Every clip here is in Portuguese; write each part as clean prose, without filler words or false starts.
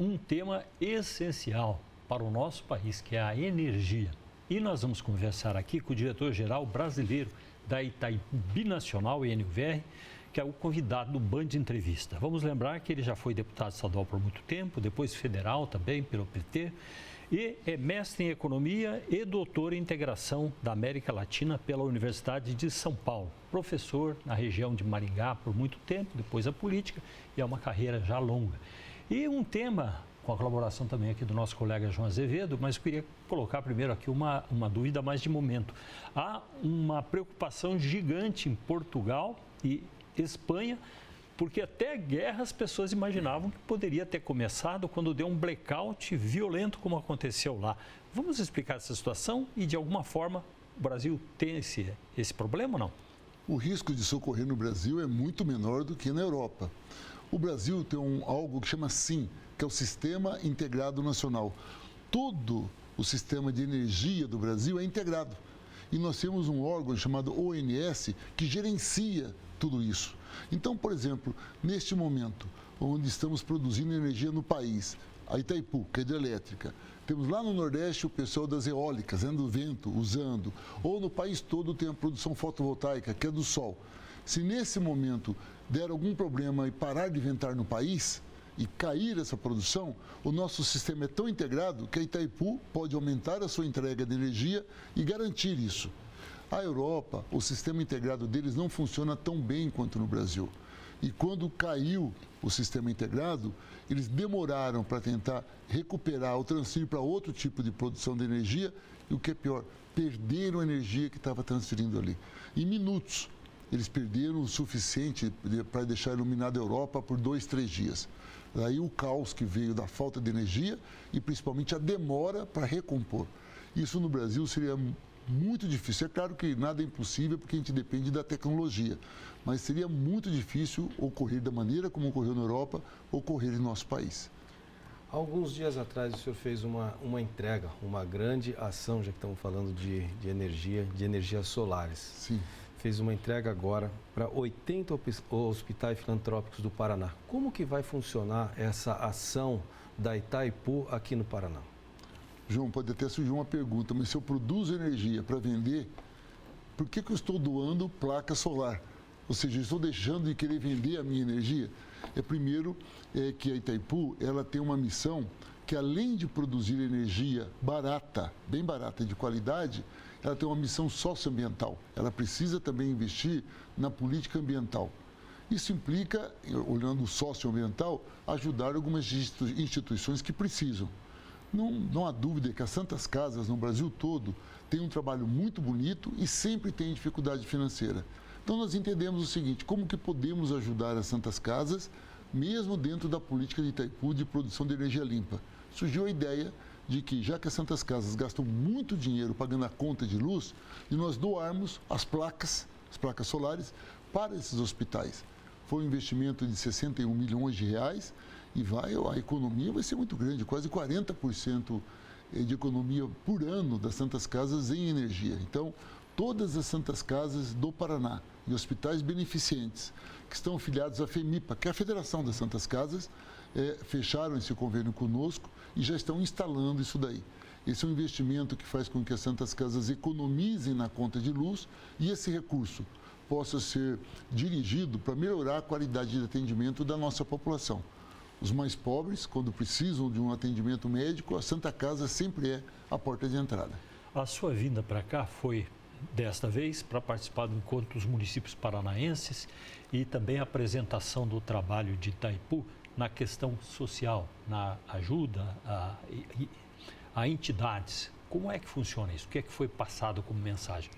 um tema essencial para o nosso país, que é a energia. E nós vamos conversar aqui com o diretor-geral brasileiro da Itaipu Binacional, INVR, que é o convidado do Band Entrevista. Vamos lembrar que ele já foi deputado estadual por muito tempo, depois federal também, pelo PT, e é mestre em Economia e doutor em Integração da América Latina pela Universidade de São Paulo. Professor na região de Maringá por muito tempo, depois a política, e é uma carreira já longa. E um tema, com a colaboração também aqui do nosso colega João Azevedo, mas eu queria colocar primeiro aqui uma dúvida mais de momento. Há uma preocupação gigante em Portugal e Espanha, porque até guerra as pessoas imaginavam que poderia ter começado quando deu um blackout violento como aconteceu lá. Vamos explicar essa situação e, de alguma forma, o Brasil tem esse problema ou não? O risco de socorrer no Brasil é muito menor do que na Europa. O Brasil tem algo que chama SIM, que é o Sistema Integrado Nacional. Todo o sistema de energia do Brasil é integrado. E nós temos um órgão chamado ONS que gerencia tudo isso. Então, por exemplo, neste momento, onde estamos produzindo energia no país, a Itaipu, que é hidrelétrica, temos lá no Nordeste o pessoal das eólicas, do vento, usando, ou no país todo tem a produção fotovoltaica, que é do sol. Se nesse momento der algum problema e parar de ventar no país e cair essa produção, o nosso sistema é tão integrado que a Itaipu pode aumentar a sua entrega de energia e garantir isso. A Europa, o sistema integrado deles não funciona tão bem quanto no Brasil. E quando caiu o sistema integrado, eles demoraram para tentar recuperar ou transferir para outro tipo de produção de energia e, o que é pior, perderam a energia que estava transferindo ali. Em minutos, eles perderam o suficiente para deixar iluminada a Europa por 2, 3 dias. Daí o caos que veio da falta de energia e principalmente a demora para recompor. Isso no Brasil seria muito difícil. É claro que nada é impossível porque a gente depende da tecnologia, mas seria muito difícil ocorrer da maneira como ocorreu na Europa, ocorrer em nosso país. Alguns dias atrás o senhor fez uma entrega, uma grande ação, já que estamos falando de energias solares. Sim. Fez uma entrega agora para 80 hospitais filantrópicos do Paraná. Como que vai funcionar essa ação da Itaipu aqui no Paraná? João, pode até surgir uma pergunta, mas se eu produzo energia para vender, por que eu estou doando placa solar? Ou seja, eu estou deixando de querer vender a minha energia? Primeiro, que a Itaipu ela tem uma missão que, além de produzir energia barata, bem barata, de qualidade, ela tem uma missão socioambiental. Ela precisa também investir na política ambiental. Isso implica, olhando o socioambiental, ajudar algumas instituições que precisam. Não há dúvida que as Santas Casas no Brasil todo têm um trabalho muito bonito e sempre têm dificuldade financeira. Então nós entendemos o seguinte: como que podemos ajudar as Santas Casas, mesmo dentro da política de Itaipu de produção de energia limpa? Surgiu a ideia de que, já que as Santas Casas gastam muito dinheiro pagando a conta de luz, de nós doarmos as placas solares para esses hospitais. Foi um investimento de 61 milhões de reais e a economia vai ser muito grande, quase 40% de economia por ano das Santas Casas em energia. Então, todas as Santas Casas do Paraná e hospitais beneficentes que estão afiliados à FEMIPA, que é a Federação das Santas Casas, fecharam esse convênio conosco e já estão instalando isso daí. Esse é um investimento que faz com que as Santas Casas economizem na conta de luz e esse recurso possa ser dirigido para melhorar a qualidade de atendimento da nossa população. Os mais pobres, quando precisam de um atendimento médico, a Santa Casa sempre é a porta de entrada. A sua vinda para cá foi, desta vez, para participar do encontro dos municípios paranaenses e também a apresentação do trabalho de Itaipu na questão social, na ajuda a entidades. Como é que funciona isso? O que é que foi passado como mensagem?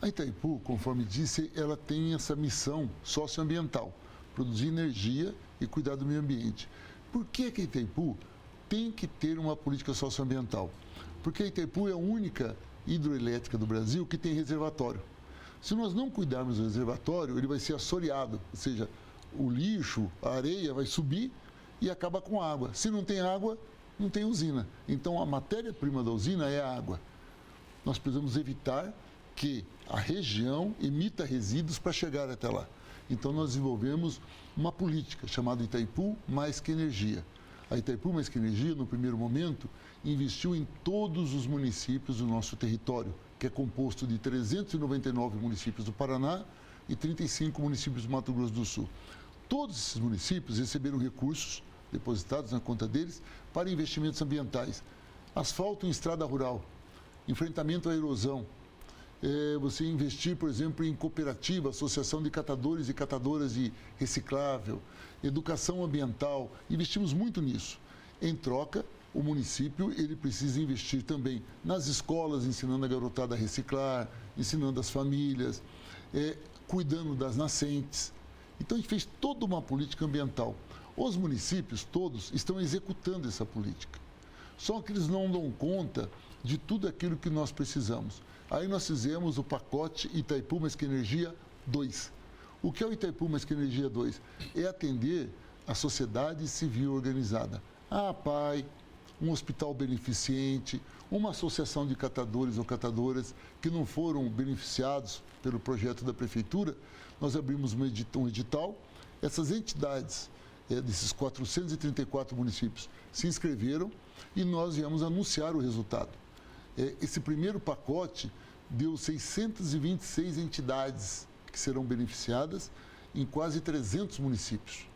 A Itaipu, conforme disse, ela tem essa missão socioambiental, produzir energia e cuidar do meio ambiente. Por que a Itaipu tem que ter uma política socioambiental? Porque a Itaipu é a única hidroelétrica do Brasil que tem reservatório. Se nós não cuidarmos do reservatório, ele vai ser assoreado, ou seja, o lixo, a areia vai subir e acaba com água. Se não tem água, não tem usina. Então, a matéria-prima da usina é a água. Nós precisamos evitar que a região emita resíduos para chegar até lá. Então, nós desenvolvemos uma política chamada Itaipu Mais Que Energia. A Itaipu Mais Que Energia, no primeiro momento, investiu em todos os municípios do nosso território, que é composto de 399 municípios do Paraná e 35 municípios do Mato Grosso do Sul. Todos esses municípios receberam recursos depositados na conta deles para investimentos ambientais. Asfalto em estrada rural, enfrentamento à erosão, você investir, por exemplo, em cooperativa, associação de catadores e catadoras de reciclável, educação ambiental, investimos muito nisso. Em troca, o município ele precisa investir também nas escolas, ensinando a garotada a reciclar, ensinando as famílias, cuidando das nascentes. Então, a gente fez toda uma política ambiental. Os municípios todos estão executando essa política. Só que eles não dão conta de tudo aquilo que nós precisamos. Aí nós fizemos o pacote Itaipu Mais Que Energia 2. O que é o Itaipu Mais Que Energia 2? É atender a sociedade civil organizada. A APAI, um hospital beneficente, uma associação de catadores ou catadoras que não foram beneficiados pelo projeto da prefeitura. Nós abrimos um edital. Essas entidades desses 434 municípios se inscreveram e nós viemos anunciar o resultado. Esse primeiro pacote deu 626 entidades que serão beneficiadas em quase 300 municípios.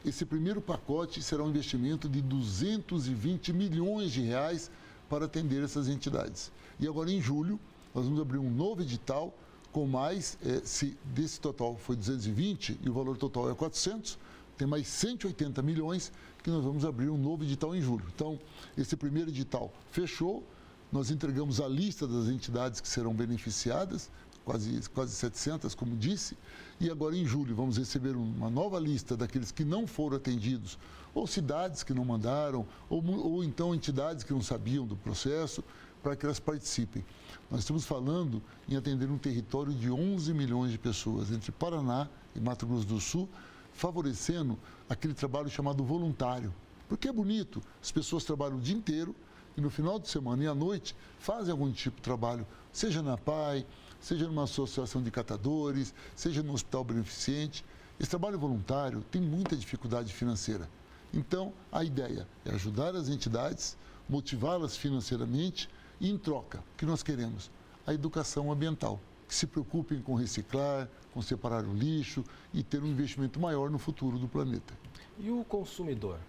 Esse primeiro pacote será um investimento de 220 milhões de reais para atender essas entidades. E agora, em julho, nós vamos abrir um novo edital com mais, se desse total foi 220 e o valor total é 400, tem mais 180 milhões que nós vamos abrir um novo edital em julho. Então, esse primeiro edital fechou, nós entregamos a lista das entidades que serão beneficiadas, quase 700, como disse, e agora em julho vamos receber uma nova lista daqueles que não foram atendidos, ou cidades que não mandaram, ou então entidades que não sabiam do processo, para que elas participem. Nós estamos falando em atender um território de 11 milhões de pessoas, entre Paraná e Mato Grosso do Sul, favorecendo aquele trabalho chamado voluntário. Porque é bonito, as pessoas trabalham o dia inteiro e no final de semana e à noite fazem algum tipo de trabalho, seja na PAI, seja numa associação de catadores, seja no hospital beneficente. Esse trabalho voluntário tem muita dificuldade financeira. Então, a ideia é ajudar as entidades, motivá-las financeiramente e, em troca, o que nós queremos? A educação ambiental. Que se preocupem com reciclar, com separar o lixo e ter um investimento maior no futuro do planeta. E o consumidor,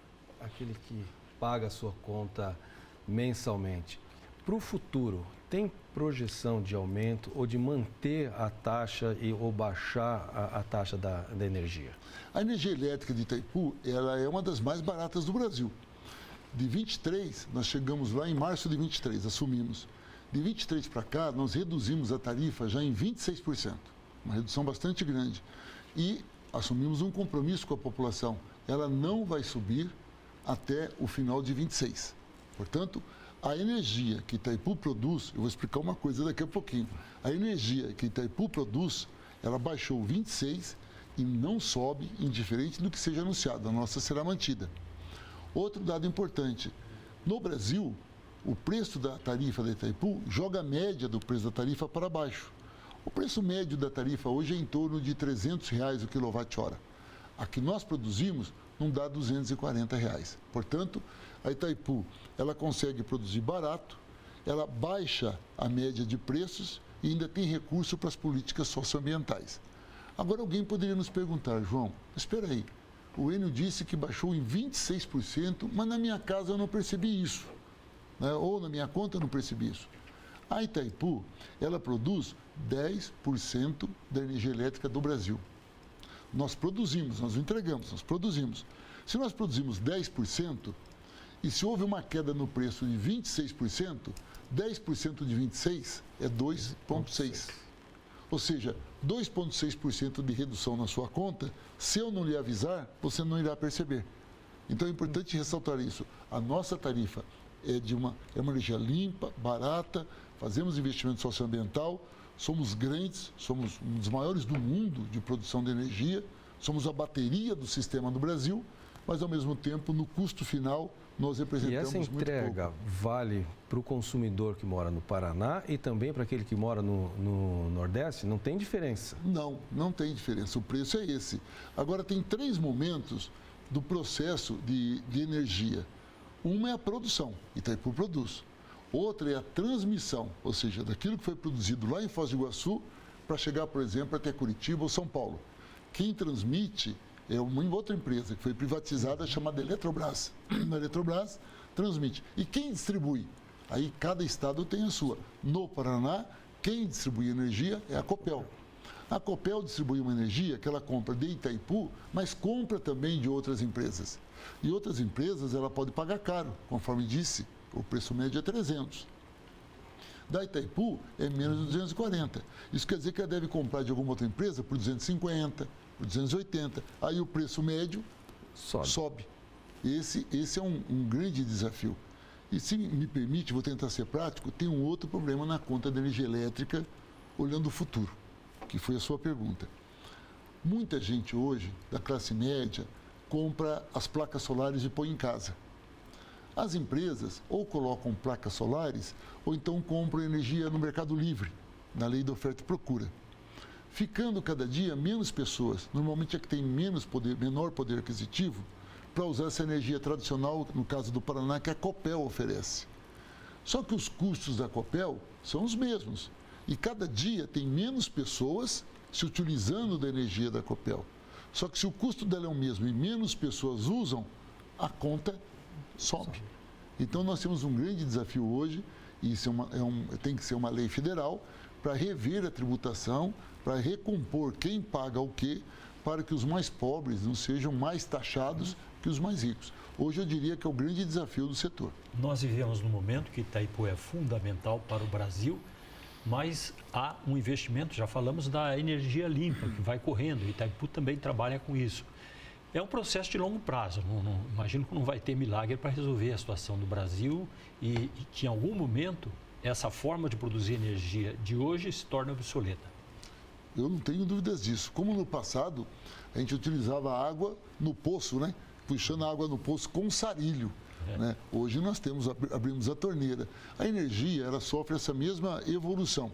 aquele que paga a sua conta mensalmente, para o futuro, tem projeção de aumento ou de manter a taxa ou baixar a taxa da energia? A energia elétrica de Itaipu, ela é uma das mais baratas do Brasil. De 23, nós chegamos lá em março de 23, assumimos. De 23 para cá, nós reduzimos a tarifa já em 26%, uma redução bastante grande. E assumimos um compromisso com a população. Ela não vai subir até o final de 26. Portanto, a energia que Itaipu produz, eu vou explicar uma coisa daqui a pouquinho. A energia que Itaipu produz, ela baixou 26 e não sobe, indiferente do que seja anunciado. A nossa será mantida. Outro dado importante, no Brasil, o preço da tarifa da Itaipu joga a média do preço da tarifa para baixo. O preço médio da tarifa hoje é em torno de R$ 300 o quilowatt-hora. A que nós produzimos não dá R$ 240. Portanto, a Itaipu ela consegue produzir barato, ela baixa a média de preços e ainda tem recurso para as políticas socioambientais. Agora alguém poderia nos perguntar, João, espera aí, o Enio disse que baixou em 26%, mas na minha casa eu não percebi isso. Ou na minha conta eu não percebi isso. A Itaipu, ela produz 10% da energia elétrica do Brasil. Nós produzimos, nós não entregamos, nós produzimos. Se nós produzimos 10%, e se houve uma queda no preço de 26%, 10% de 26% é 2,6%. Ou seja, 2,6% de redução na sua conta, se eu não lhe avisar, você não irá perceber. Então é importante ressaltar isso. A nossa tarifa é uma energia limpa, barata, fazemos investimento socioambiental, somos grandes, somos um dos maiores do mundo de produção de energia, somos a bateria do sistema do Brasil, mas ao mesmo tempo, no custo final, nós representamos muito pouco. E essa entrega vale para o consumidor que mora no Paraná e também para aquele que mora no Nordeste? Não tem diferença? Não, não tem diferença. O preço é esse. Agora, tem 3 momentos do processo de energia. Uma é a produção, Itaipu produz. Outra é a transmissão, ou seja, daquilo que foi produzido lá em Foz do Iguaçu para chegar, por exemplo, até Curitiba ou São Paulo. Quem transmite é uma outra empresa que foi privatizada chamada Eletrobras. A Eletrobras transmite. E quem distribui? Aí cada estado tem a sua. No Paraná, quem distribui energia é a Copel. A Copel distribui uma energia que ela compra de Itaipu, mas compra também de outras empresas. E outras empresas ela pode pagar caro, conforme disse, o preço médio é 300. Da Itaipu é menos de 240. Isso quer dizer que ela deve comprar de alguma outra empresa por 250, por 280. Aí o preço médio sobe. Esse é um grande desafio. E se me permite, vou tentar ser prático, tem um outro problema na conta de energia elétrica, olhando o futuro, que foi a sua pergunta. Muita gente hoje, da classe média, compra as placas solares e põe em casa. As empresas ou colocam placas solares ou então compram energia no mercado livre, na lei da oferta e procura. Ficando cada dia menos pessoas, normalmente é que tem menor poder aquisitivo, para usar essa energia tradicional, no caso do Paraná, que a Copel oferece. Só que os custos da Copel são os mesmos. E cada dia tem menos pessoas se utilizando da energia da Copel. Só que se o custo dela é o mesmo e menos pessoas usam, a conta sobe. Então nós temos um grande desafio hoje, e isso tem que ser uma lei federal, para rever a tributação, para recompor quem paga o quê, para que os mais pobres não sejam mais taxados que os mais ricos. Hoje eu diria que é o grande desafio do setor. Nós vivemos num momento que Itaipu é fundamental para o Brasil, mas há um investimento, já falamos da energia limpa, que vai correndo, Itaipu também trabalha com isso. É um processo de longo prazo, imagino que não vai ter milagre para resolver a situação do Brasil e que em algum momento essa forma de produzir energia de hoje se torna obsoleta. Eu não tenho dúvidas disso. Como no passado, a gente utilizava água no poço, né? Puxando a água no poço com sarilho. Né? Hoje nós abrimos a torneira. A energia, ela sofre essa mesma evolução.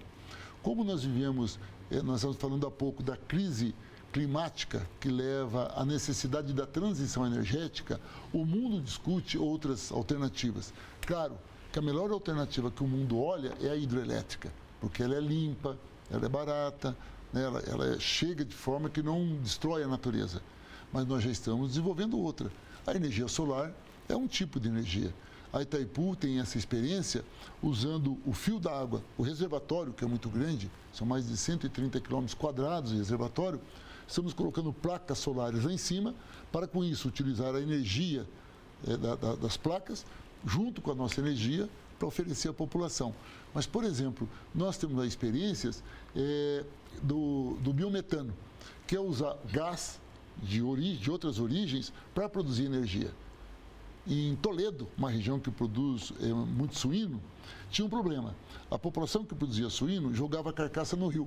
Como nós vivemos, nós estamos falando há pouco da crise climática que leva à necessidade da transição energética, o mundo discute outras alternativas. Claro que a melhor alternativa que o mundo olha é a hidroelétrica, porque ela é limpa, ela é barata, né? ela chega de forma que não destrói a natureza. Mas nós já estamos desenvolvendo outra. A energia solar é um tipo de energia. A Itaipu tem essa experiência usando o fio da água, o reservatório, que é muito grande, são mais de 130 km² de reservatório. Estamos colocando placas solares lá em cima para, com isso, utilizar a energia das placas junto com a nossa energia para oferecer à população. Mas, por exemplo, nós temos experiências do biometano, que é usar gás de outras origens para produzir energia. E em Toledo, uma região que produz muito suíno, tinha um problema. A população que produzia suíno jogava a carcaça no rio.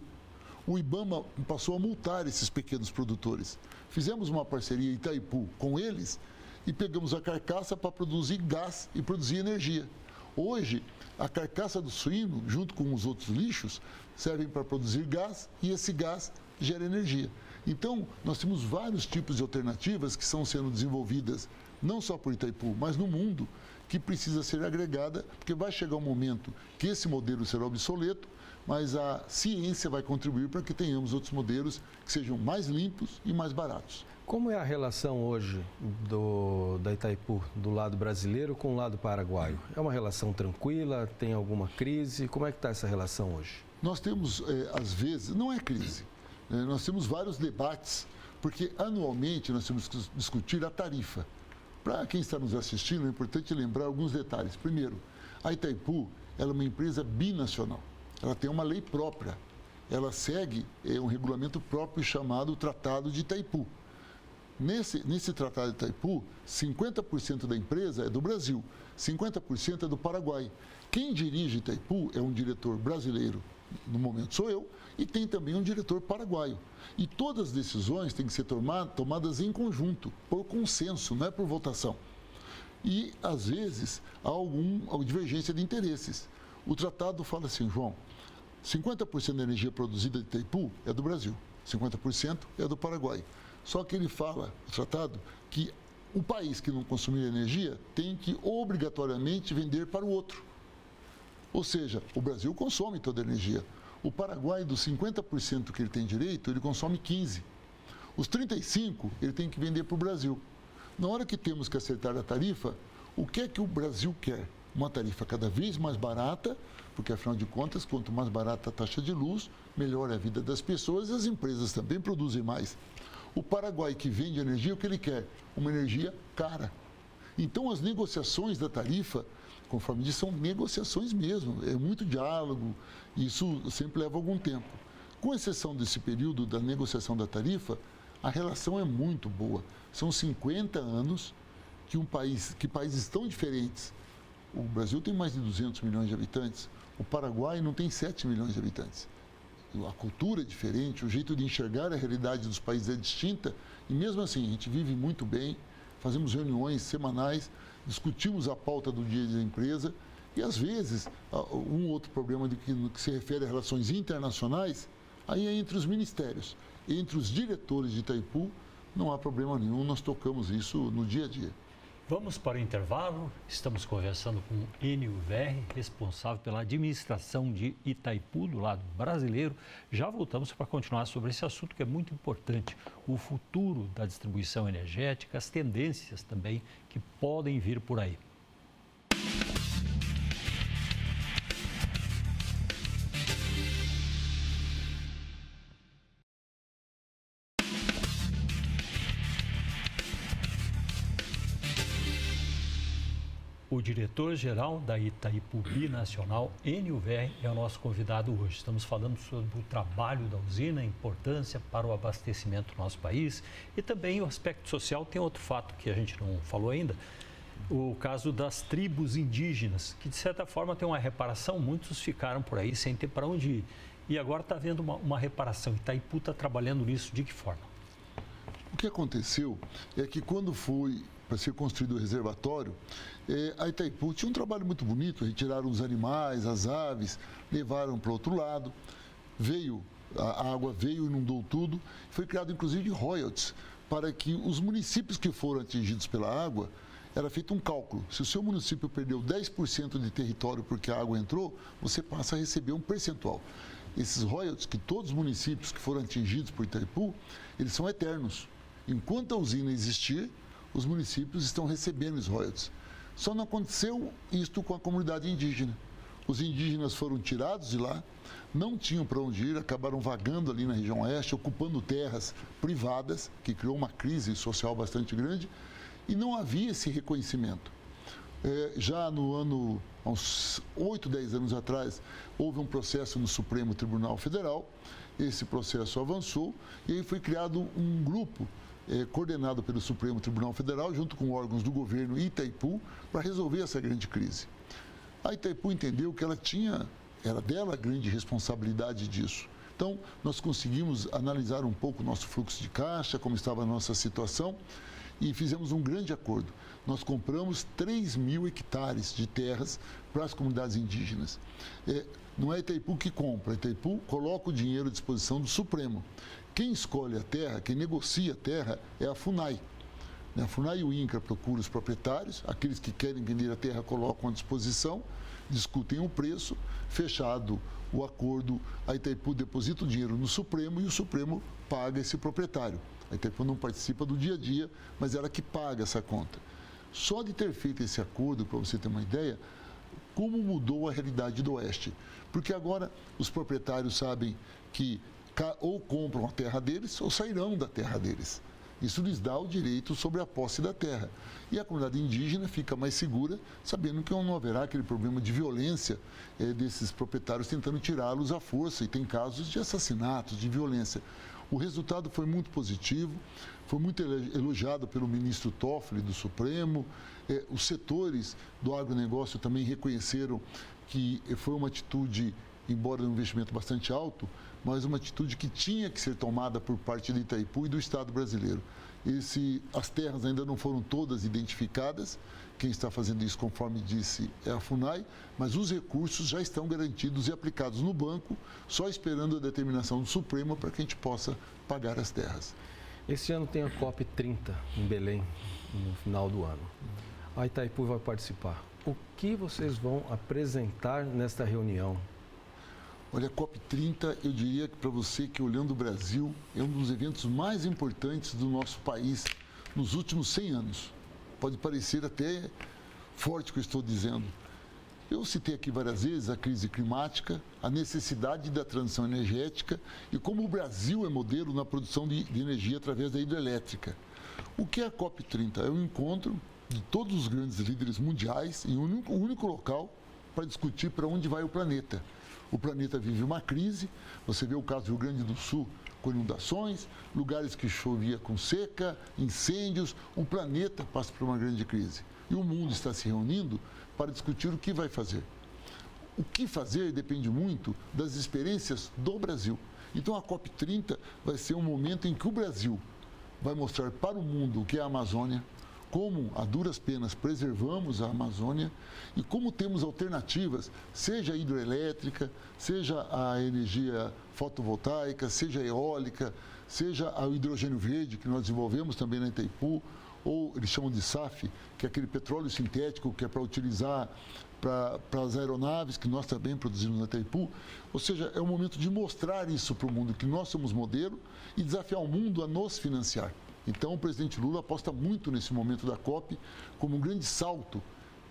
O IBAMA passou a multar esses pequenos produtores. Fizemos uma parceria Itaipu com eles e pegamos a carcaça para produzir gás e produzir energia. Hoje, a carcaça do suíno, junto com os outros lixos, servem para produzir gás e esse gás gera energia. Então, nós temos vários tipos de alternativas que estão sendo desenvolvidas, não só por Itaipu, mas no mundo, que precisa ser agregada, porque vai chegar um momento que esse modelo será obsoleto, mas a ciência vai contribuir para que tenhamos outros modelos que sejam mais limpos e mais baratos. Como é a relação hoje da Itaipu, do lado brasileiro com o lado paraguaio? É uma relação tranquila? Tem alguma crise? Como é que está essa relação hoje? Nós temos, às vezes, não é crise, nós temos vários debates, porque anualmente nós temos que discutir a tarifa. Para quem está nos assistindo, é importante lembrar alguns detalhes. Primeiro, a Itaipu ela é uma empresa binacional. Ela tem uma lei própria. Ela segue um regulamento próprio chamado Tratado de Itaipu. Nesse Tratado de Itaipu, 50% da empresa é do Brasil, 50% é do Paraguai. Quem dirige Itaipu é um diretor brasileiro, no momento sou eu, e tem também um diretor paraguaio. E todas as decisões têm que ser tomadas em conjunto, por consenso, não é por votação. E, às vezes, há alguma divergência de interesses. O tratado fala assim, João, 50% da energia produzida de Itaipu é do Brasil, 50% é do Paraguai. Só que ele fala, o tratado, que o país que não consumir energia tem que obrigatoriamente vender para o outro. Ou seja, o Brasil consome toda a energia. O Paraguai, dos 50% que ele tem direito, ele consome 15%. Os 35% ele tem que vender para o Brasil. Na hora que temos que acertar a tarifa, o que é que o Brasil quer? Uma tarifa cada vez mais barata, porque afinal de contas, quanto mais barata a taxa de luz, melhor é a vida das pessoas e as empresas também produzem mais. O Paraguai que vende energia, o que ele quer? Uma energia cara. Então as negociações da tarifa, conforme diz, são negociações mesmo, é muito diálogo, e isso sempre leva algum tempo. Com exceção desse período da negociação da tarifa, a relação é muito boa. São 50 anos que países tão diferentes. O Brasil tem mais de 200 milhões de habitantes, o Paraguai não tem 7 milhões de habitantes. A cultura é diferente, o jeito de enxergar a realidade dos países é distinta, e mesmo assim a gente vive muito bem, fazemos reuniões semanais, discutimos a pauta do dia da empresa, e às vezes um outro problema no que se refere a relações internacionais, aí é entre os ministérios, entre os diretores de Itaipu, não há problema nenhum, nós tocamos isso no dia a dia. Vamos para o intervalo. Estamos conversando com Enio Verri, responsável pela administração de Itaipu, do lado brasileiro. Já voltamos para continuar sobre esse assunto que é muito importante, o futuro da distribuição energética, as tendências também que podem vir por aí. O diretor-geral da Itaipu Binacional, Enio Verri, é o nosso convidado hoje. Estamos falando sobre o trabalho da usina, a importância para o abastecimento do nosso país e também o aspecto social. Tem outro fato que a gente não falou ainda, o caso das tribos indígenas, que de certa forma tem uma reparação, muitos ficaram por aí sem ter para onde ir. E agora está havendo uma reparação. Itaipu está trabalhando nisso de que forma? O que aconteceu é que quando foi para ser construído o reservatório, a Itaipu tinha um trabalho muito bonito, retiraram os animais, as aves, levaram para o outro lado, a água veio, inundou tudo, foi criado inclusive royalties para que os municípios que foram atingidos pela água, era feito um cálculo, se o seu município perdeu 10% de território porque a água entrou, você passa a receber um percentual. Esses royalties, que todos os municípios que foram atingidos por Itaipu, eles são eternos. Enquanto a usina existir, os municípios estão recebendo os royalties. Só não aconteceu isto com a comunidade indígena. Os indígenas foram tirados de lá, não tinham para onde ir, acabaram vagando ali na região oeste, ocupando terras privadas, que criou uma crise social bastante grande, e não havia esse reconhecimento. Já no ano, há uns 8, 10 anos atrás, houve um processo no Supremo Tribunal Federal, esse processo avançou e aí foi criado um grupo coordenado pelo Supremo Tribunal Federal, junto com órgãos do governo e Itaipu, para resolver essa grande crise. A Itaipu entendeu que era dela a grande responsabilidade disso. Então, nós conseguimos analisar um pouco o nosso fluxo de caixa, como estava a nossa situação, e fizemos um grande acordo. Nós compramos 3.000 hectares de terras para as comunidades indígenas. Não é a Itaipu que compra, a Itaipu coloca o dinheiro à disposição do Supremo. Quem escolhe a terra, quem negocia a terra é a FUNAI. A FUNAI e o INCRA procuram os proprietários, aqueles que querem vender a terra colocam à disposição, discutem o preço, fechado o acordo, a Itaipu deposita o dinheiro no Supremo e o Supremo paga esse proprietário. A Itaipu não participa do dia a dia, mas ela que paga essa conta. Só de ter feito esse acordo, para você ter uma ideia, como mudou a realidade do Oeste. Porque agora os proprietários sabem que ou compram a terra deles ou sairão da terra deles. Isso lhes dá o direito sobre a posse da terra. E a comunidade indígena fica mais segura, sabendo que não haverá aquele problema de violência desses proprietários tentando tirá-los à força. E tem casos de assassinatos, de violência. O resultado foi muito positivo, foi muito elogiado pelo ministro Toffoli do Supremo. Os setores do agronegócio também reconheceram que foi uma atitude, embora um investimento bastante alto, mas uma atitude que tinha que ser tomada por parte de Itaipu e do Estado brasileiro. As terras ainda não foram todas identificadas, quem está fazendo isso, conforme disse, é a FUNAI, mas os recursos já estão garantidos e aplicados no banco, só esperando a determinação do Supremo para que a gente possa pagar as terras. Esse ano tem a COP30 em Belém, no final do ano. A Itaipu vai participar. O que vocês vão apresentar nesta reunião? Olha, a COP30, eu diria que para você que olhando o Brasil, é um dos eventos mais importantes do nosso país nos últimos 100 anos. Pode parecer até forte o que eu estou dizendo. Eu citei aqui várias vezes a crise climática, a necessidade da transição energética e como o Brasil é modelo na produção de energia através da hidrelétrica. O que é a COP30? É um encontro de todos os grandes líderes mundiais em um único local para discutir para onde vai o planeta. O planeta vive uma crise, você vê o caso do Rio Grande do Sul com inundações, lugares que chovia com seca, incêndios, o planeta passa por uma grande crise. E o mundo está se reunindo para discutir o que vai fazer. O que fazer depende muito das experiências do Brasil. Então a COP30 vai ser um momento em que o Brasil vai mostrar para o mundo o que é a Amazônia, como a duras penas preservamos a Amazônia e como temos alternativas, seja a hidroelétrica, seja a energia fotovoltaica, seja a eólica, seja o hidrogênio verde que nós desenvolvemos também na Itaipu, ou eles chamam de SAF, que é aquele petróleo sintético que é para utilizar para as aeronaves, que nós também produzimos na Itaipu. Ou seja, é o momento de mostrar isso para o mundo, que nós somos modelo e desafiar o mundo a nos financiar. Então, o presidente Lula aposta muito nesse momento da COP como um grande salto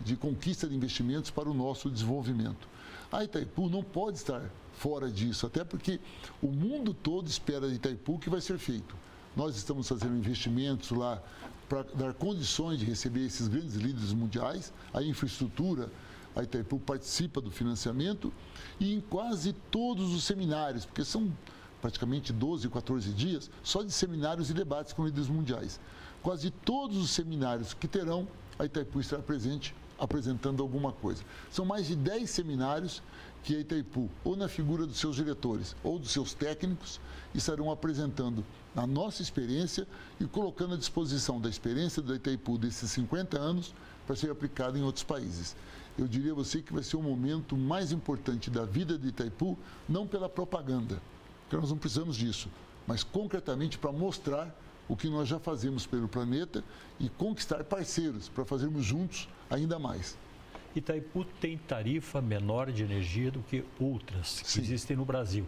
de conquista de investimentos para o nosso desenvolvimento. A Itaipu não pode estar fora disso, até porque o mundo todo espera de Itaipu o que vai ser feito. Nós estamos fazendo investimentos lá para dar condições de receber esses grandes líderes mundiais, a infraestrutura, a Itaipu participa do financiamento e em quase todos os seminários, porque são praticamente 12, 14 dias, só de seminários e debates com líderes mundiais. Quase todos os seminários que terão, a Itaipu estará presente apresentando alguma coisa. São mais de 10 seminários que a Itaipu, ou na figura dos seus diretores, ou dos seus técnicos, estarão apresentando a nossa experiência e colocando à disposição da experiência da Itaipu desses 50 anos para ser aplicada em outros países. Eu diria a você que vai ser o momento mais importante da vida de Itaipu, não pela propaganda, porque nós não precisamos disso, mas concretamente para mostrar o que nós já fazemos pelo planeta e conquistar parceiros para fazermos juntos ainda mais. Itaipu tem tarifa menor de energia do que outras que existem no Brasil.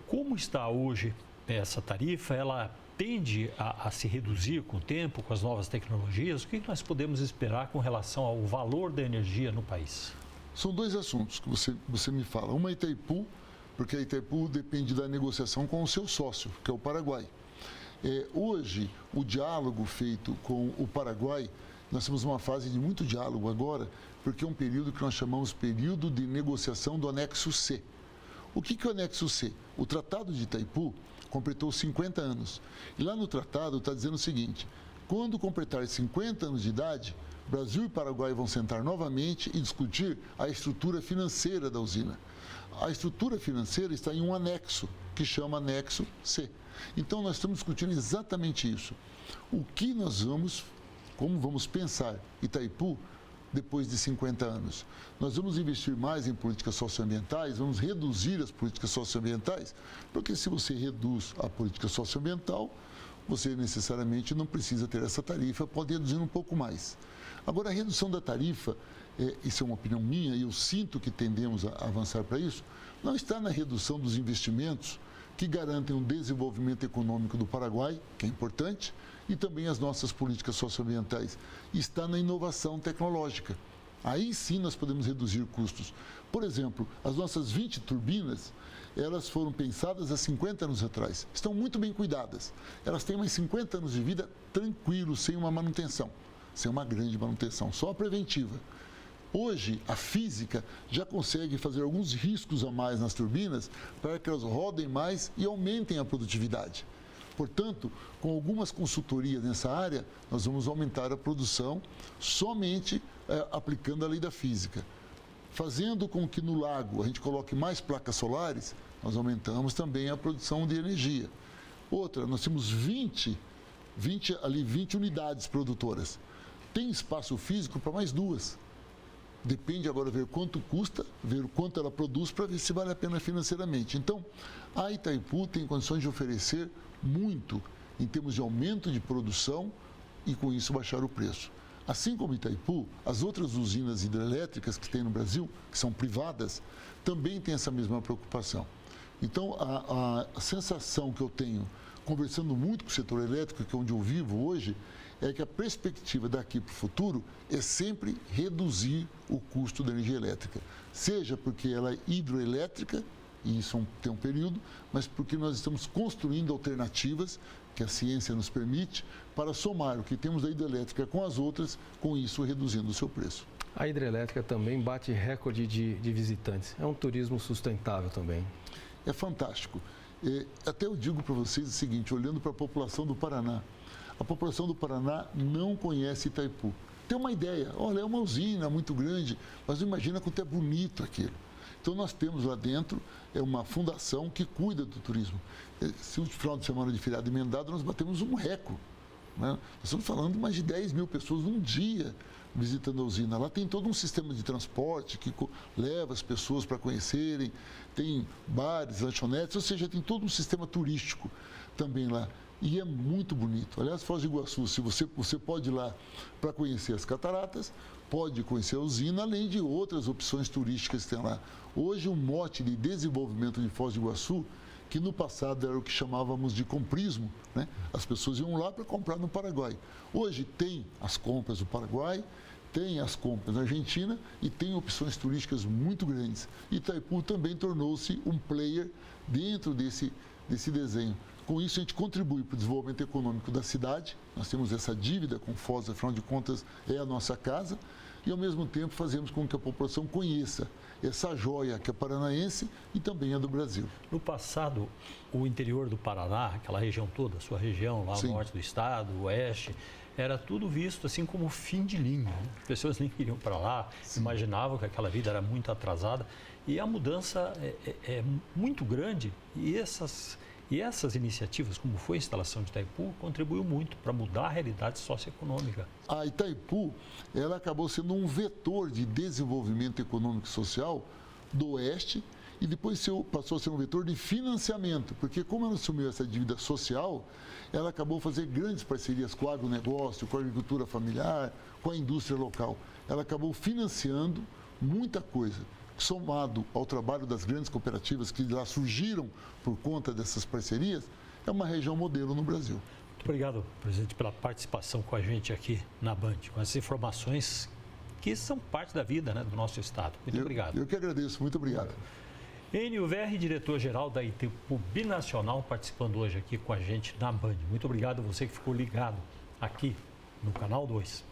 Como está hoje essa tarifa? Ela tende a se reduzir com o tempo, com as novas tecnologias? O que nós podemos esperar com relação ao valor da energia no país? São dois assuntos que você me fala. Uma é Itaipu, porque a Itaipu depende da negociação com o seu sócio, que é o Paraguai. Hoje, o diálogo feito com o Paraguai, nós temos uma fase de muito diálogo agora, porque é um período que nós chamamos período de negociação do anexo C. O que é o anexo C? O Tratado de Itaipu completou 50 anos. E lá no tratado está dizendo o seguinte: quando completar 50 anos de idade, Brasil e Paraguai vão sentar novamente e discutir a estrutura financeira da usina. A estrutura financeira está em um anexo, que chama anexo C. Então, nós estamos discutindo exatamente isso. O que nós como vamos pensar Itaipu depois de 50 anos? Nós vamos investir mais em políticas socioambientais, vamos reduzir as políticas socioambientais, porque se você reduz a política socioambiental, você necessariamente não precisa ter essa tarifa, pode reduzir um pouco mais. Agora, a redução da tarifa, isso é uma opinião minha e eu sinto que tendemos a avançar para isso, não está na redução dos investimentos que garantem um desenvolvimento econômico do Paraguai, que é importante, e também as nossas políticas socioambientais. Está na inovação tecnológica. Aí sim nós podemos reduzir custos. Por exemplo, as nossas 20 turbinas, elas foram pensadas há 50 anos atrás. Estão muito bem cuidadas. Elas têm mais 50 anos de vida tranquilos, sem uma manutenção, sem uma grande manutenção, só a preventiva. Hoje, a física já consegue fazer alguns riscos a mais nas turbinas para que elas rodem mais e aumentem a produtividade. Portanto, com algumas consultorias nessa área, nós vamos aumentar a produção somente aplicando a lei da física. Fazendo com que no lago a gente coloque mais placas solares, nós aumentamos também a produção de energia. Outra, nós temos 20 unidades produtoras. Tem espaço físico para mais 2. Depende agora ver quanto custa, ver quanto ela produz para ver se vale a pena financeiramente. Então, a Itaipu tem condições de oferecer muito em termos de aumento de produção e, com isso, baixar o preço. Assim como Itaipu, as outras usinas hidrelétricas que tem no Brasil, que são privadas, também têm essa mesma preocupação. Então, a sensação que eu tenho, conversando muito com o setor elétrico, que é onde eu vivo hoje, é que a perspectiva daqui para o futuro é sempre reduzir o custo da energia elétrica. Seja porque ela é hidroelétrica, e isso tem um período, mas porque nós estamos construindo alternativas que a ciência nos permite para somar o que temos da hidrelétrica com as outras, com isso reduzindo o seu preço. A hidrelétrica também bate recorde de visitantes. É um turismo sustentável também. É fantástico. Até eu digo para vocês o seguinte, olhando para a população do Paraná, a população do Paraná não conhece Itaipu. Tem uma ideia, olha, é uma usina muito grande, mas não imagina quanto é bonito aquilo. Então, nós temos lá dentro uma fundação que cuida do turismo. Se o final de semana de feriado emendado, nós batemos um recorde. Né? Nós estamos falando de mais de 10 mil pessoas num dia visitando a usina. Lá tem todo um sistema de transporte que leva as pessoas para conhecerem, tem bares, lanchonetes, ou seja, tem todo um sistema turístico também lá. E é muito bonito. Aliás, Foz do Iguaçu, se você pode ir lá para conhecer as cataratas, pode conhecer a usina, além de outras opções turísticas que tem lá. Hoje, um mote de desenvolvimento de Foz do Iguaçu, que no passado era o que chamávamos de comprismo, né? As pessoas iam lá para comprar no Paraguai. Hoje tem as compras do Paraguai, tem as compras na Argentina e tem opções turísticas muito grandes. Itaipu também tornou-se um player dentro desse desenho. Com isso, a gente contribui para o desenvolvimento econômico da cidade. Nós temos essa dívida com Foz, afinal de contas, é a nossa casa. E, ao mesmo tempo, fazemos com que a população conheça essa joia que é paranaense e também é do Brasil. No passado, o interior do Paraná, aquela região toda, a sua região, lá no norte do estado, o oeste, era tudo visto assim como fim de linha. Né? As pessoas nem queriam para lá, imaginavam que aquela vida era muito atrasada. E a mudança é muito grande e essas iniciativas, como foi a instalação de Itaipu, contribuiu muito para mudar a realidade socioeconômica. A Itaipu, ela acabou sendo um vetor de desenvolvimento econômico e social do Oeste e depois passou a ser um vetor de financiamento, porque como ela assumiu essa dívida social, ela acabou fazendo grandes parcerias com o agronegócio, com a agricultura familiar, com a indústria local. Ela acabou financiando muita coisa. Somado ao trabalho das grandes cooperativas que lá surgiram por conta dessas parcerias, é uma região modelo no Brasil. Muito obrigado, presidente, pela participação com a gente aqui na Band, com essas informações que são parte da vida, né, do nosso estado. Muito obrigado. Eu que agradeço, muito obrigado. Enio Verri, diretor-geral da Itaipu Binacional, participando hoje aqui com a gente na Band. Muito obrigado a você que ficou ligado aqui no Canal 2.